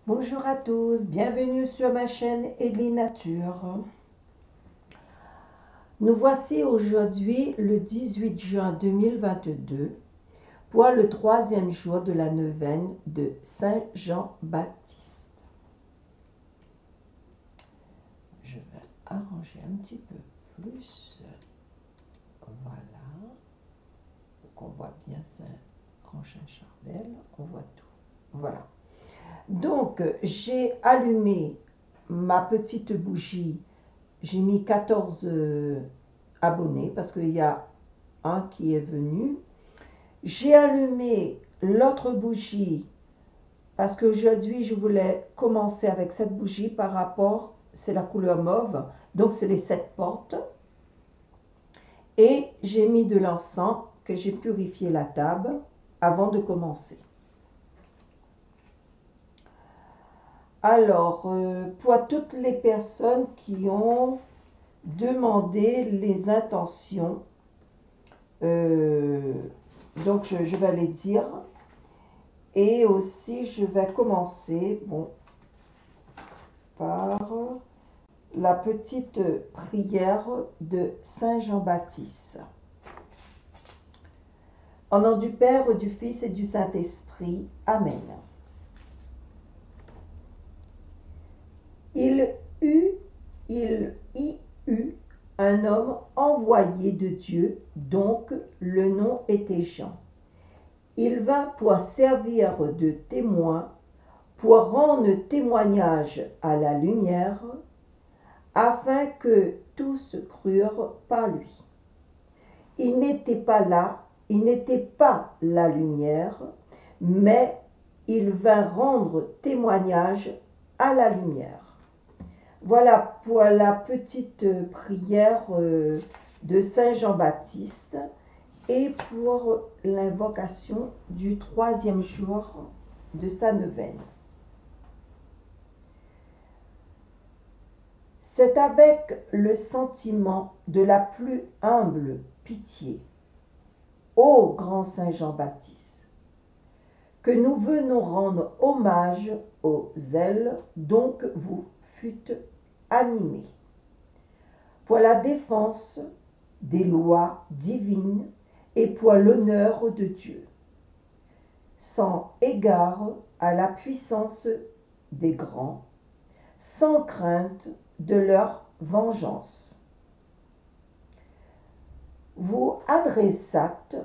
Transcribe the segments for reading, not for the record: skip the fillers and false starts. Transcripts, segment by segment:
Bonjour à tous, bienvenue sur ma chaîne Ellie Nature. Nous voici aujourd'hui le 18 juin 2022 pour le troisième jour de la neuvaine de Saint Jean-Baptiste. Je vais arranger un petit peu plus. Voilà. On voit bien Saint-Crochin-Charbel, on voit tout. Voilà. Donc, j'ai allumé ma petite bougie. J'ai mis 14 abonnés parce qu'il y a un qui est venu. J'ai allumé l'autre bougie parce qu'aujourd'hui, je voulais commencer avec cette bougie par rapport, c'est la couleur mauve, donc c'est les 7 portes. Et j'ai mis de l'encens que j'ai purifié la table avant de commencer. Alors, pour toutes les personnes qui ont demandé les intentions, donc je vais les dire. Et aussi, je vais commencer par la petite prière de Saint Jean-Baptiste. Au nom du Père, du Fils et du Saint-Esprit. Amen. Il y eut un homme envoyé de Dieu, donc le nom était Jean. Il vint pour servir de témoin, pour rendre témoignage à la lumière, afin que tous crurent par lui. Il n'était pas là, il n'était pas la lumière, mais il vint rendre témoignage à la lumière. Voilà pour la petite prière de Saint Jean-Baptiste et pour l'invocation du troisième jour de sa neuvaine. C'est avec le sentiment de la plus humble pitié, ô grand Saint Jean-Baptiste, que nous venons rendre hommage au zèle dont vous fûtes animés, pour la défense des lois divines et pour l'honneur de Dieu, sans égard à la puissance des grands, sans crainte de leur vengeance. Vous adressâtes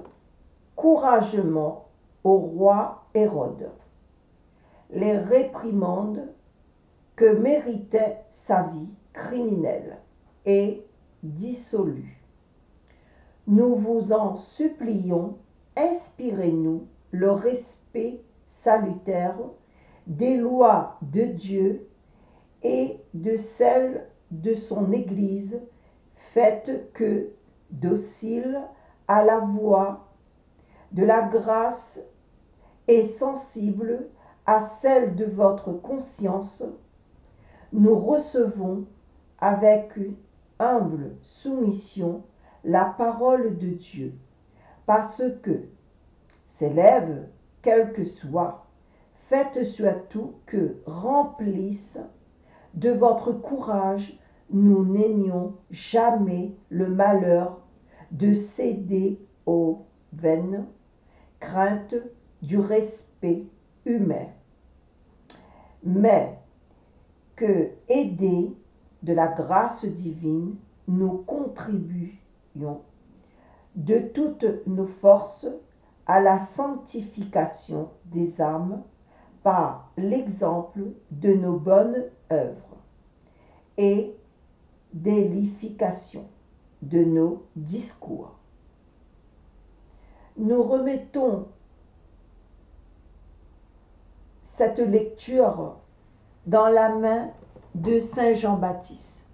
courageusement au roi Hérode les réprimandes que méritait sa vie criminelle et dissolue. Nous vous en supplions, inspirez-nous le respect salutaire des lois de Dieu et de celles de son Église, faites que, docile à la voix de la grâce et sensible à celle de votre conscience, nous recevons avec une humble soumission la parole de Dieu, parce que, s'élève quel que soit, faites surtout que remplisse de votre courage, nous n'ayons jamais le malheur de céder aux vaines craintes du respect humain, mais que, aidés de la grâce divine, nous contribuions de toutes nos forces à la sanctification des âmes par l'exemple de nos bonnes œuvres et d'édification de nos discours. Nous remettons cette lecture dans la main de Saint Jean-Baptiste.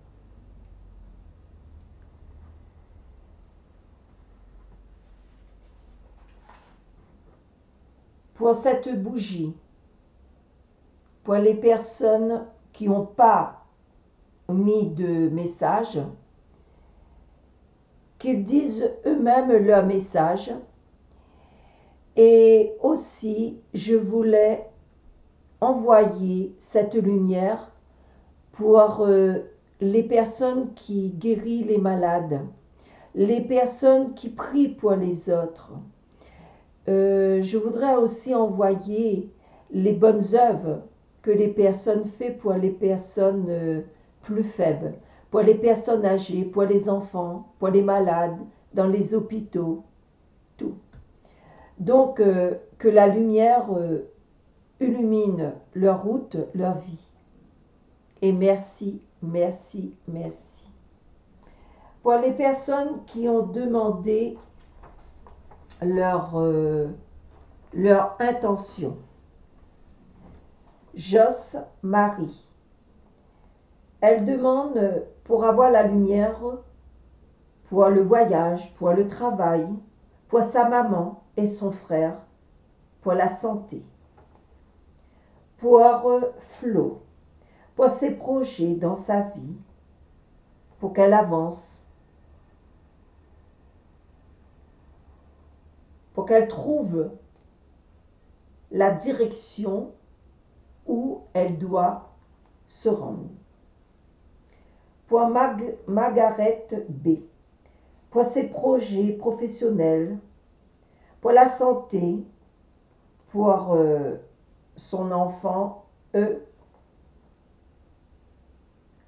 Pour cette bougie, pour les personnes qui n'ont pas mis de message, qu'ils disent eux-mêmes leur message. Et aussi, je voulais envoyer cette lumière pour les personnes qui guérissent les malades, les personnes qui prient pour les autres. Je voudrais aussi envoyer les bonnes œuvres que les personnes font pour les personnes plus faibles, pour les personnes âgées, pour les enfants, pour les malades, dans les hôpitaux, tout. Donc, que la lumière illumine leur route, leur vie. Et merci, merci, merci. Pour les personnes qui ont demandé leur intention. Joss Marie. Elle demande pour avoir la lumière, pour le voyage, pour le travail, pour sa maman et son frère, pour la santé. Pour Flo, pour ses projets dans sa vie, pour qu'elle avance, pour qu'elle trouve la direction où elle doit se rendre. Pour Margaret B, pour ses projets professionnels, pour la santé, pour son enfant E.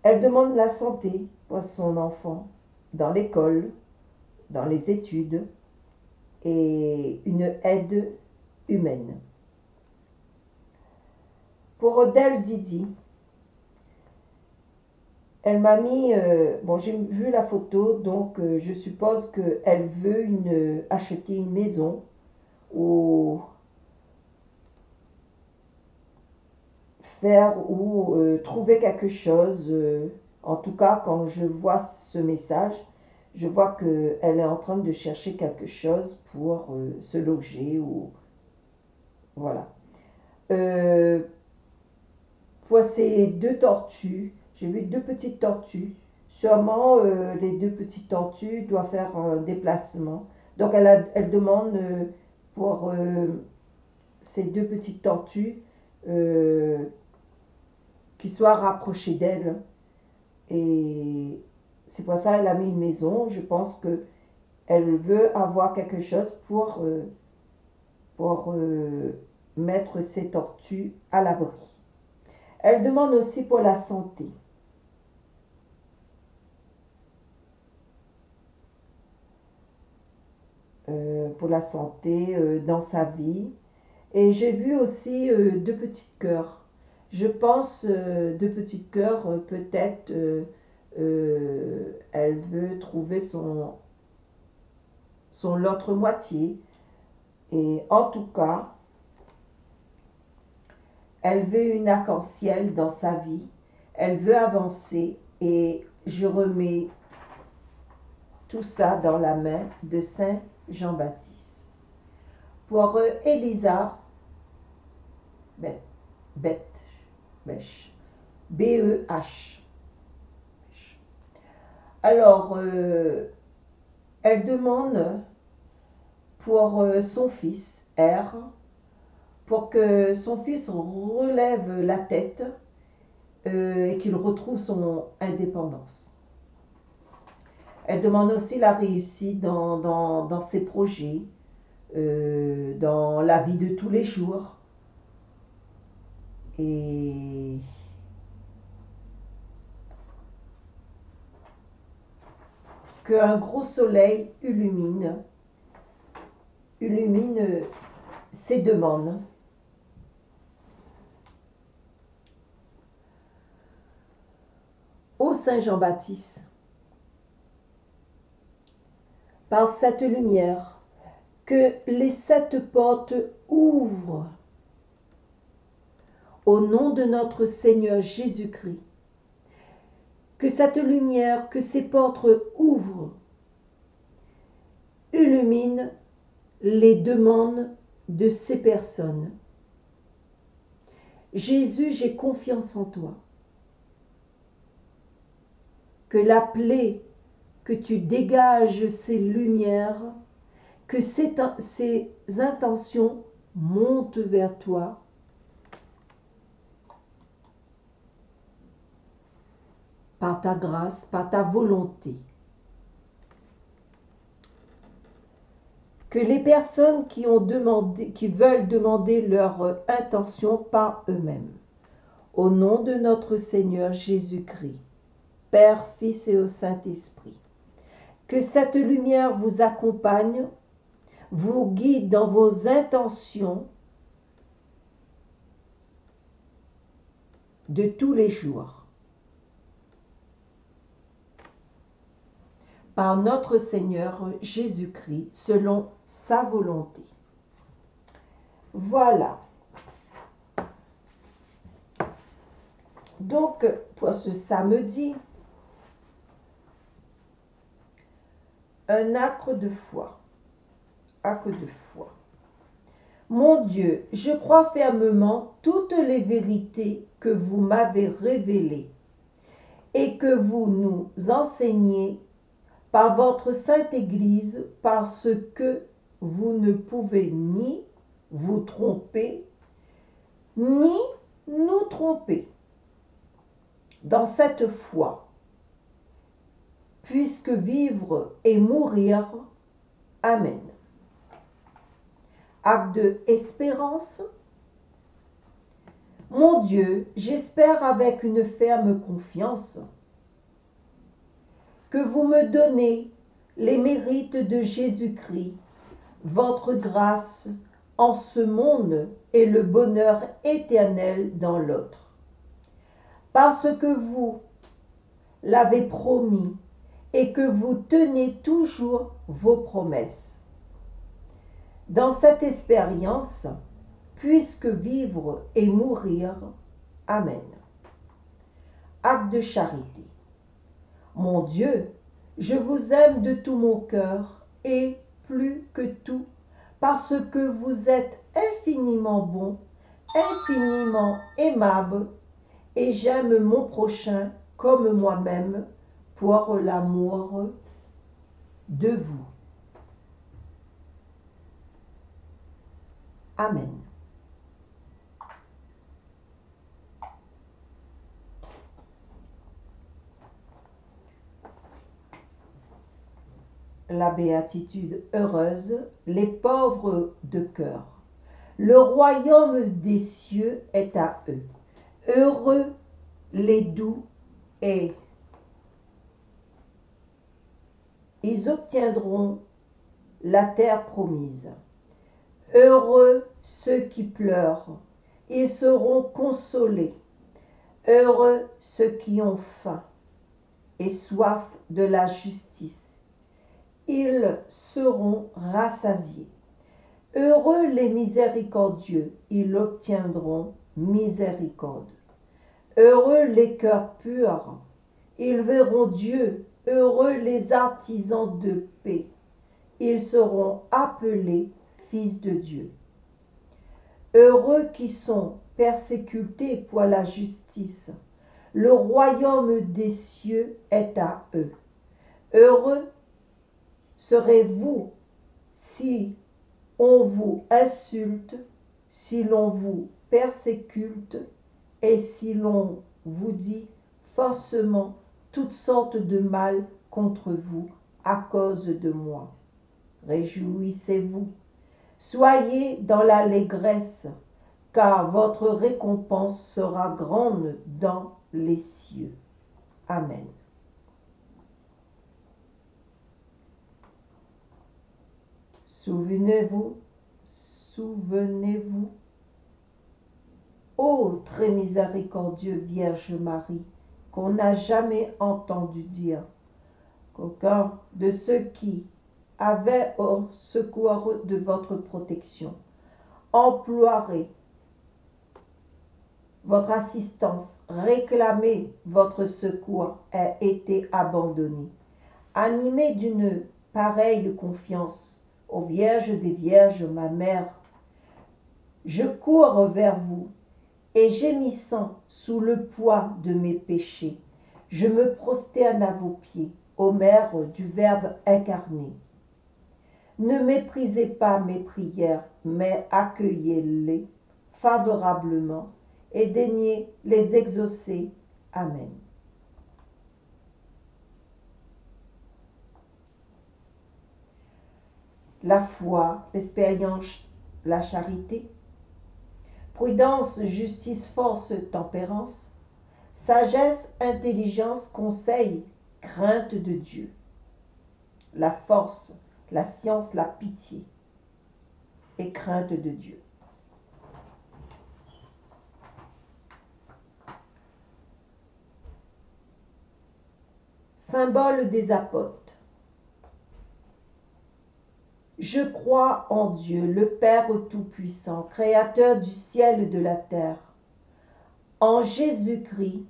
Elle demande la santé pour son enfant dans l'école, dans les études et une aide humaine. Pour Odelle Didi, elle m'a mis, bon j'ai vu la photo, donc je suppose qu'elle veut acheter une maison ou faire ou trouver quelque chose. En tout cas, quand je vois ce message, je vois qu'elle est en train de chercher quelque chose pour se loger ou voilà. Pour ces deux tortues, j'ai vu deux petites tortues. Sûrement, les deux petites tortues doivent faire un déplacement. Donc, elle demande pour ces deux petites tortues qui soient rapprochées d'elle. Et c'est pour ça qu'elle a mis une maison. Je pense qu'elle veut avoir quelque chose pour mettre ses tortues à l'abri. Elle demande aussi pour la santé. Pour la santé dans sa vie. Et j'ai vu aussi deux petits cœurs. Je pense deux petits cœurs, peut-être elle veut trouver son l'autre moitié. Et en tout cas, elle veut une arc-en-ciel dans sa vie. Elle veut avancer et je remets tout ça dans la main de Saint Jean-Baptiste. Pour Elisa Beth, B-E-H. Alors, elle demande pour son fils, R, pour que son fils relève la tête et qu'il retrouve son indépendance. Elle demande aussi la réussite dans ses projets, dans la vie de tous les jours. Et qu'un gros soleil illumine ses demandes. Ô Saint Jean-Baptiste, par cette lumière, que les 7 portes ouvrent au nom de notre Seigneur Jésus-Christ. Que cette lumière, que ces portes ouvrent, illumine les demandes de ces personnes. Jésus, j'ai confiance en toi. Que la plaie, que tu dégages ces lumières, que ces intentions montent vers toi par ta grâce, par ta volonté. Que les personnes qui veulent demander leur intention par eux-mêmes. Au nom de notre Seigneur Jésus-Christ, Père, Fils et au Saint-Esprit, que cette lumière vous accompagne, vous guide dans vos intentions de tous les jours. Par notre Seigneur Jésus-Christ, selon sa volonté. Voilà. Donc, pour ce samedi, un acte de foi. Acte de foi. Mon Dieu, je crois fermement toutes les vérités que vous m'avez révélées et que vous nous enseignez par votre sainte Église, parce que vous ne pouvez ni vous tromper, ni nous tromper. Dans cette foi, puisque vivre et mourir, Amen. Acte de espérance. Mon Dieu, j'espère avec une ferme confiance que vous me donnez les mérites de Jésus-Christ, votre grâce en ce monde et le bonheur éternel dans l'autre. Parce que vous l'avez promis et que vous tenez toujours vos promesses. Dans cette expérience, puisque vivre et mourir, Amen. Acte de charité. Mon Dieu, je vous aime de tout mon cœur et plus que tout, parce que vous êtes infiniment bon, infiniment aimable, et j'aime mon prochain comme moi-même pour l'amour de vous. Amen. La béatitude heureuse, les pauvres de cœur. Le royaume des cieux est à eux. Heureux les doux et ils obtiendront la terre promise. Heureux ceux qui pleurent, ils seront consolés. Heureux ceux qui ont faim et soif de la justice, ils seront rassasiés. Heureux les miséricordieux, ils obtiendront miséricorde. Heureux les cœurs purs, ils verront Dieu. Heureux les artisans de paix, ils seront appelés fils de Dieu. Heureux qui sont persécutés pour la justice, le royaume des cieux est à eux. Heureux serez-vous si on vous insulte, si l'on vous persécute et si l'on vous dit faussement toutes sortes de mal contre vous à cause de moi. Réjouissez-vous, soyez dans l'allégresse, car votre récompense sera grande dans les cieux. Amen. Souvenez-vous, ô très miséricordieux Vierge Marie, qu'on n'a jamais entendu dire qu'aucun de ceux qui avaient au secours de votre protection emploierait votre assistance, réclamez votre secours a été abandonné. Animé d'une pareille confiance, ô Vierge des Vierges, ma mère, je cours vers vous et gémissant sous le poids de mes péchés, je me prosterne à vos pieds, ô Mère du Verbe incarné. Ne méprisez pas mes prières, mais accueillez-les favorablement et daignez les exaucer. Amen. la foi, l'expérience, la charité, prudence, justice, force, tempérance, sagesse, intelligence, conseil, crainte de Dieu, la force, la science, la pitié et crainte de Dieu. Symbole des apôtres. Je crois en Dieu, le Père Tout-Puissant, Créateur du ciel et de la terre, en Jésus-Christ,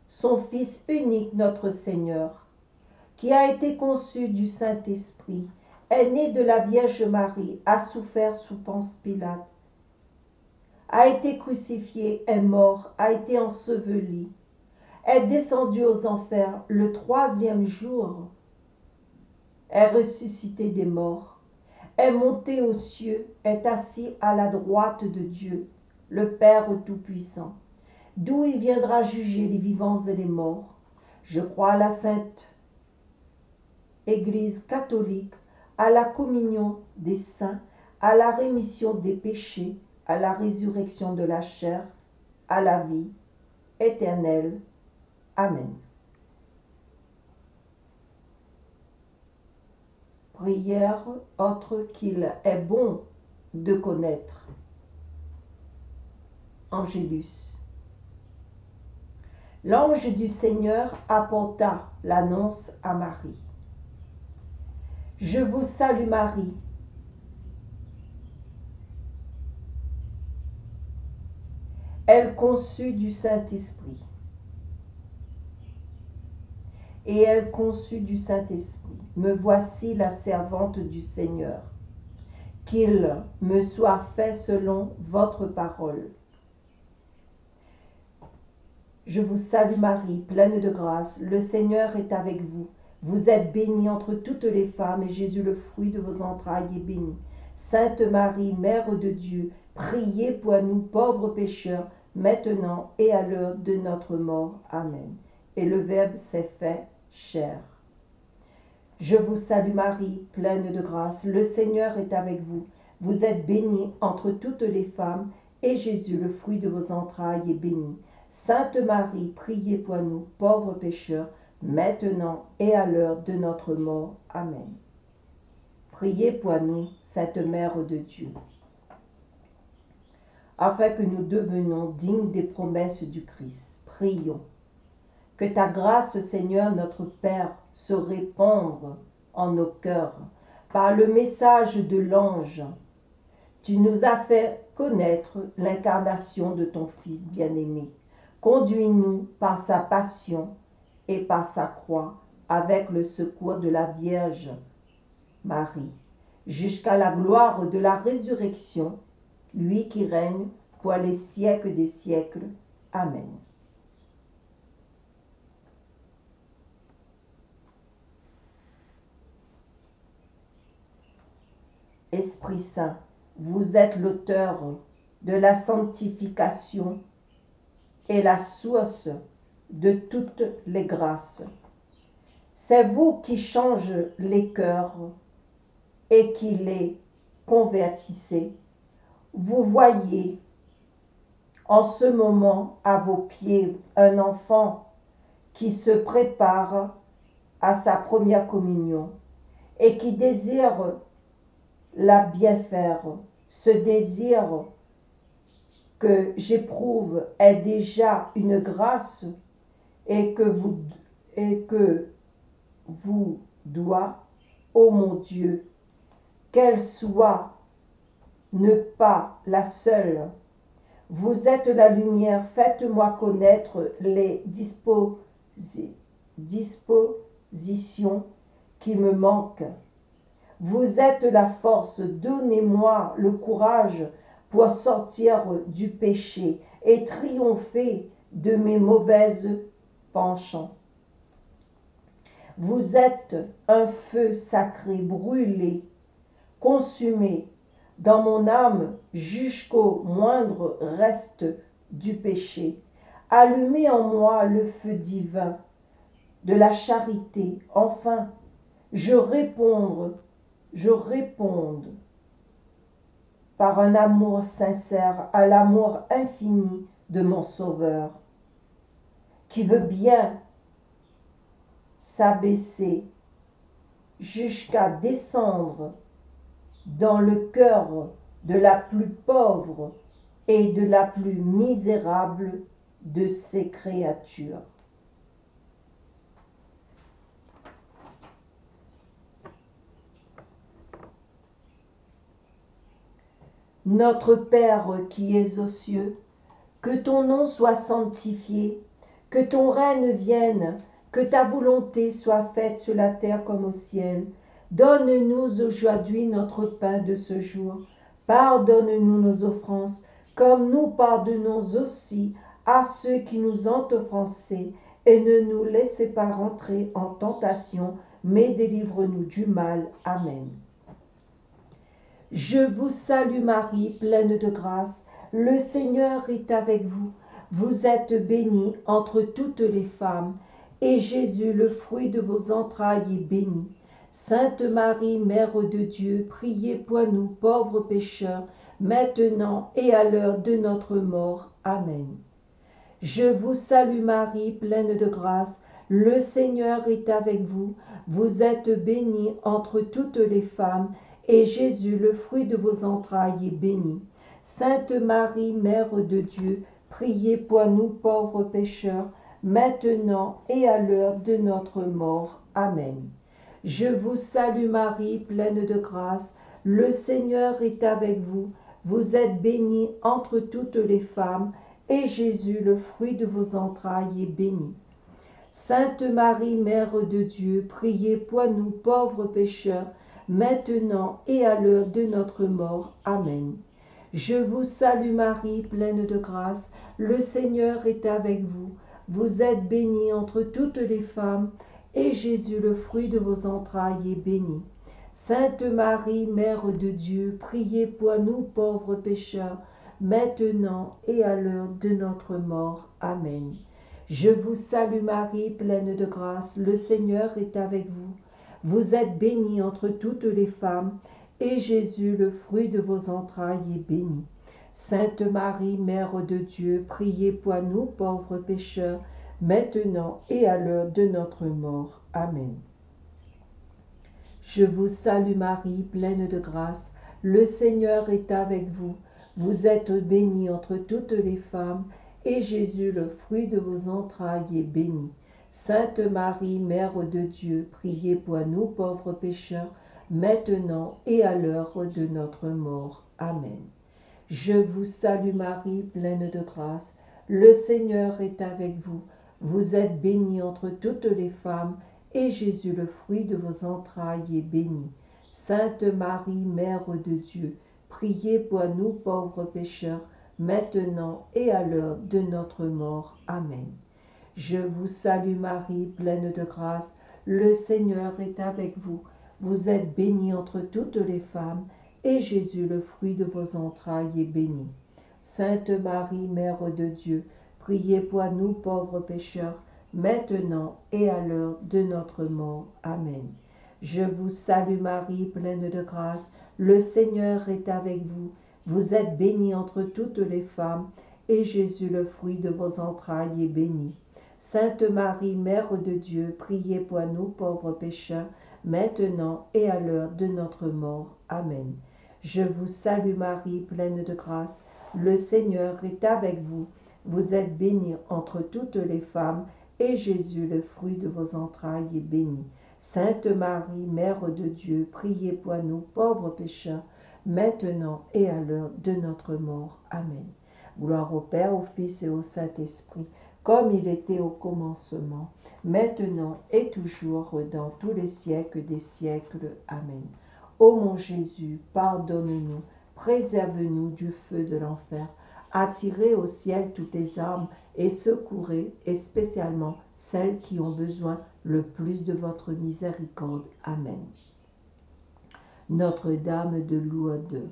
son Fils unique, notre Seigneur, qui a été conçu du Saint-Esprit, est né de la Vierge Marie, a souffert sous Ponce Pilate, a été crucifié, est mort, a été enseveli, est descendu aux enfers le 3e jour, est ressuscité des morts, est monté aux cieux, est assis à la droite de Dieu, le Père Tout-Puissant, d'où il viendra juger les vivants et les morts. Je crois à la Sainte Église catholique, à la communion des saints, à la rémission des péchés, à la résurrection de la chair, à la vie éternelle. Amen. Prière autre qu'il est bon de connaître. Angélus. L'ange du Seigneur apporta l'annonce à Marie. Je vous salue Marie. Elle conçut du Saint-Esprit. Et elle conçut du Saint-Esprit. Me voici la servante du Seigneur. Qu'il me soit fait selon votre parole. Je vous salue Marie, pleine de grâce, le Seigneur est avec vous. Vous êtes bénie entre toutes les femmes, et Jésus, le fruit de vos entrailles, est béni. Sainte Marie, Mère de Dieu, priez pour nous pauvres pécheurs, maintenant et à l'heure de notre mort. Amen. Et le Verbe s'est fait chair. Je vous salue Marie, pleine de grâce, le Seigneur est avec vous. Vous êtes bénie entre toutes les femmes, et Jésus, le fruit de vos entrailles, est béni. Sainte Marie, priez pour nous, pauvres pécheurs, maintenant et à l'heure de notre mort. Amen. Priez pour nous, Sainte Mère de Dieu, afin que nous devenions dignes des promesses du Christ. Prions. Que ta grâce, Seigneur notre Père, se répande en nos cœurs par le message de l'ange. Tu nous as fait connaître l'incarnation de ton Fils bien-aimé. Conduis-nous par sa passion et par sa croix, avec le secours de la Vierge Marie, jusqu'à la gloire de la résurrection, lui qui règne pour les siècles des siècles. Amen. Esprit Saint, vous êtes l'auteur de la sanctification et la source de toutes les grâces. C'est vous qui changez les cœurs et qui les convertissez. Vous voyez en ce moment à vos pieds un enfant qui se prépare à sa première communion et qui désire la bien faire. Ce désir que j'éprouve est déjà une grâce et que vous doit, ô mon Dieu, qu'elle soit ne pas la seule. Vous êtes la lumière, faites-moi connaître les dispositions qui me manquent. Vous êtes la force, donnez-moi le courage pour sortir du péché et triompher de mes mauvaises penchants. Vous êtes un feu sacré, brûlé, consumé dans mon âme jusqu'au moindre reste du péché. Allumez en moi le feu divin de la charité. Enfin, je je réponde par un amour sincère à l'amour infini de mon Sauveur, qui veut bien s'abaisser jusqu'à descendre dans le cœur de la plus pauvre et de la plus misérable de ses créatures. Notre Père qui es aux cieux, que ton nom soit sanctifié, que ton règne vienne, que ta volonté soit faite sur la terre comme au ciel. Donne-nous aujourd'hui notre pain de ce jour. Pardonne-nous nos offenses, comme nous pardonnons aussi à ceux qui nous ont offensés. Et ne nous laissez pas rentrer en tentation, mais délivre-nous du mal. Amen. Je vous salue Marie, pleine de grâce. Le Seigneur est avec vous. Vous êtes bénie entre toutes les femmes, et Jésus, le fruit de vos entrailles, est béni. Sainte Marie, Mère de Dieu, priez pour nous pauvres pécheurs, maintenant et à l'heure de notre mort. Amen. Je vous salue Marie, pleine de grâce. Le Seigneur est avec vous. Vous êtes bénie entre toutes les femmes, et Jésus, le fruit de vos entrailles, est béni. Sainte Marie, Mère de Dieu, priez pour nous pauvres pécheurs, maintenant et à l'heure de notre mort. Amen. Je vous salue Marie, pleine de grâce. Le Seigneur est avec vous. Vous êtes bénie entre toutes les femmes, et Jésus, le fruit de vos entrailles, est béni. Sainte Marie, Mère de Dieu, priez pour nous pauvres pécheurs, maintenant et à l'heure de notre mort. Amen. Je vous salue Marie, pleine de grâce, le Seigneur est avec vous. Vous êtes bénie entre toutes les femmes, et Jésus, le fruit de vos entrailles, est béni. Sainte Marie, Mère de Dieu, priez pour nous pauvres pécheurs, maintenant et à l'heure de notre mort. Amen. Je vous salue Marie, pleine de grâce, le Seigneur est avec vous. Vous êtes bénie entre toutes les femmes, et Jésus, le fruit de vos entrailles, est béni. Sainte Marie, Mère de Dieu, priez pour nous pauvres pécheurs, maintenant et à l'heure de notre mort. Amen. Je vous salue Marie, pleine de grâce, le Seigneur est avec vous. Vous êtes bénie entre toutes les femmes, et Jésus, le fruit de vos entrailles, est béni. Sainte Marie, Mère de Dieu, priez pour nous pauvres pécheurs, maintenant et à l'heure de notre mort. Amen. Je vous salue Marie, pleine de grâce, le Seigneur est avec vous. Vous êtes bénie entre toutes les femmes, et Jésus, le fruit de vos entrailles, est béni. Sainte Marie, Mère de Dieu, priez pour nous pauvres pécheurs, maintenant et à l'heure de notre mort. Amen. Je vous salue Marie, pleine de grâce, le Seigneur est avec vous. Vous êtes bénie entre toutes les femmes, et Jésus, le fruit de vos entrailles, est béni. Sainte Marie, Mère de Dieu, priez pour nous pauvres pécheurs, maintenant et à l'heure de notre mort. Amen. Je vous salue Marie, pleine de grâce, le Seigneur est avec vous. Vous êtes bénie entre toutes les femmes, et Jésus, le fruit de vos entrailles, est béni. Sainte Marie, Mère de Dieu, priez pour nous pauvres pécheurs, maintenant et à l'heure de notre mort. Amen. Je vous salue Marie, pleine de grâce, le Seigneur est avec vous. Vous êtes bénie entre toutes les femmes, et Jésus, le fruit de vos entrailles, est béni. Sainte Marie, Mère de Dieu, priez pour nous pauvres pécheurs, maintenant et à l'heure de notre mort. Amen. Gloire au Père, au Fils et au Saint-Esprit, comme il était au commencement, maintenant et toujours, dans tous les siècles des siècles. Amen. Ô mon Jésus, pardonne-nous, préserve-nous du feu de l'enfer, attirez au ciel toutes les âmes et secourez, et spécialement celles qui ont besoin le plus de votre miséricorde. Amen. Notre-Dame de Lourdes,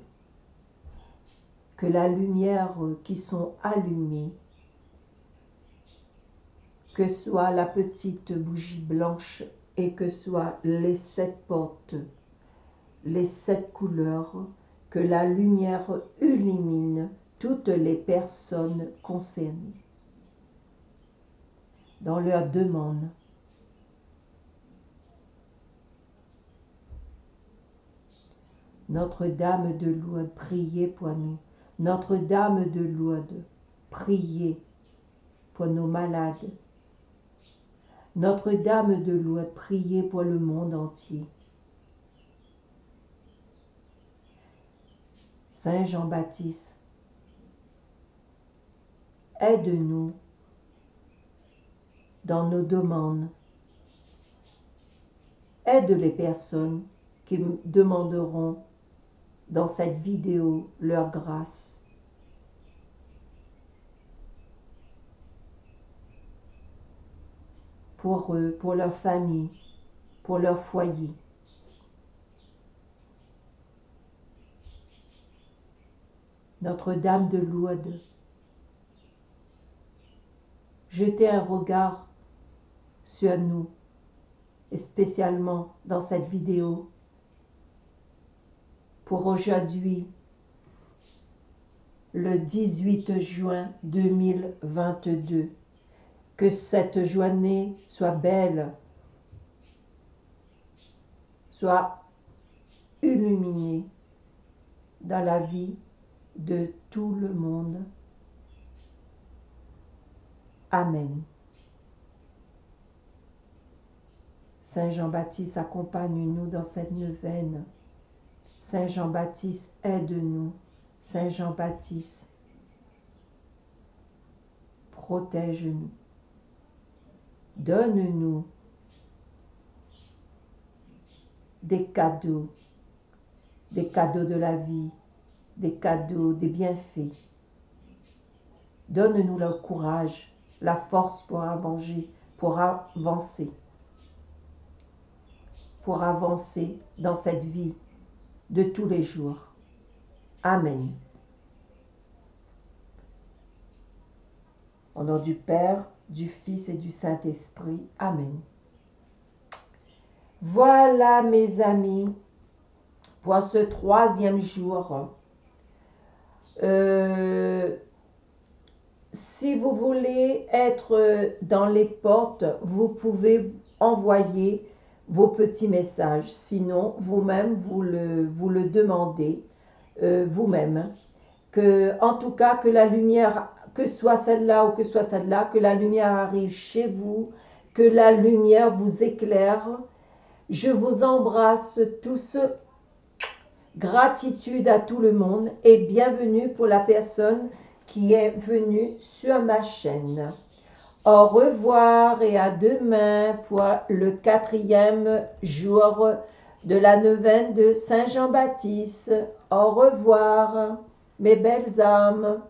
que la lumière qui sont allumées, que soit la petite bougie blanche et que soient les 7 portes les 7 couleurs, que la lumière illumine toutes les personnes concernées dans leur demande. Notre-Dame de Lourdes, priez pour nous. Notre-Dame de Lourdes, priez pour nos malades. Notre-Dame de Lourdes, priez pour le monde entier. Saint Jean-Baptiste, aide-nous dans nos demandes. Aide les personnes qui demanderont dans cette vidéo leur grâce. Pour eux, pour leur famille, pour leur foyer. Notre-Dame de Lourdes, jetez un regard sur nous, et spécialement dans cette vidéo, pour aujourd'hui, le 18 juin 2022. Que cette journée soit belle, soit illuminée dans la vie de tout le monde. Amen. Saint Jean-Baptiste, accompagne-nous dans cette neuvaine. Saint Jean-Baptiste, aide-nous. Saint Jean-Baptiste, protège-nous. Donne-nous des cadeaux de la vie, des cadeaux, des bienfaits. Donne-nous le courage, la force pour avancer dans cette vie de tous les jours. Amen. Au nom du Père, du Fils et du Saint-Esprit. Amen. Voilà mes amis, pour ce 3e jour. Si vous voulez être dans les portes, vous pouvez envoyer vos petits messages. Sinon, vous-même, vous le demandez vous-même. En tout cas, que la lumière, que soit celle-là ou que soit celle-là, que la lumière arrive chez vous, que la lumière vous éclaire. Je vous embrasse tous. Gratitude à tout le monde et bienvenue pour la personne qui est venue sur ma chaîne. Au revoir et à demain pour le 4e jour de la neuvaine de Saint Jean-Baptiste. Au revoir, mes belles âmes.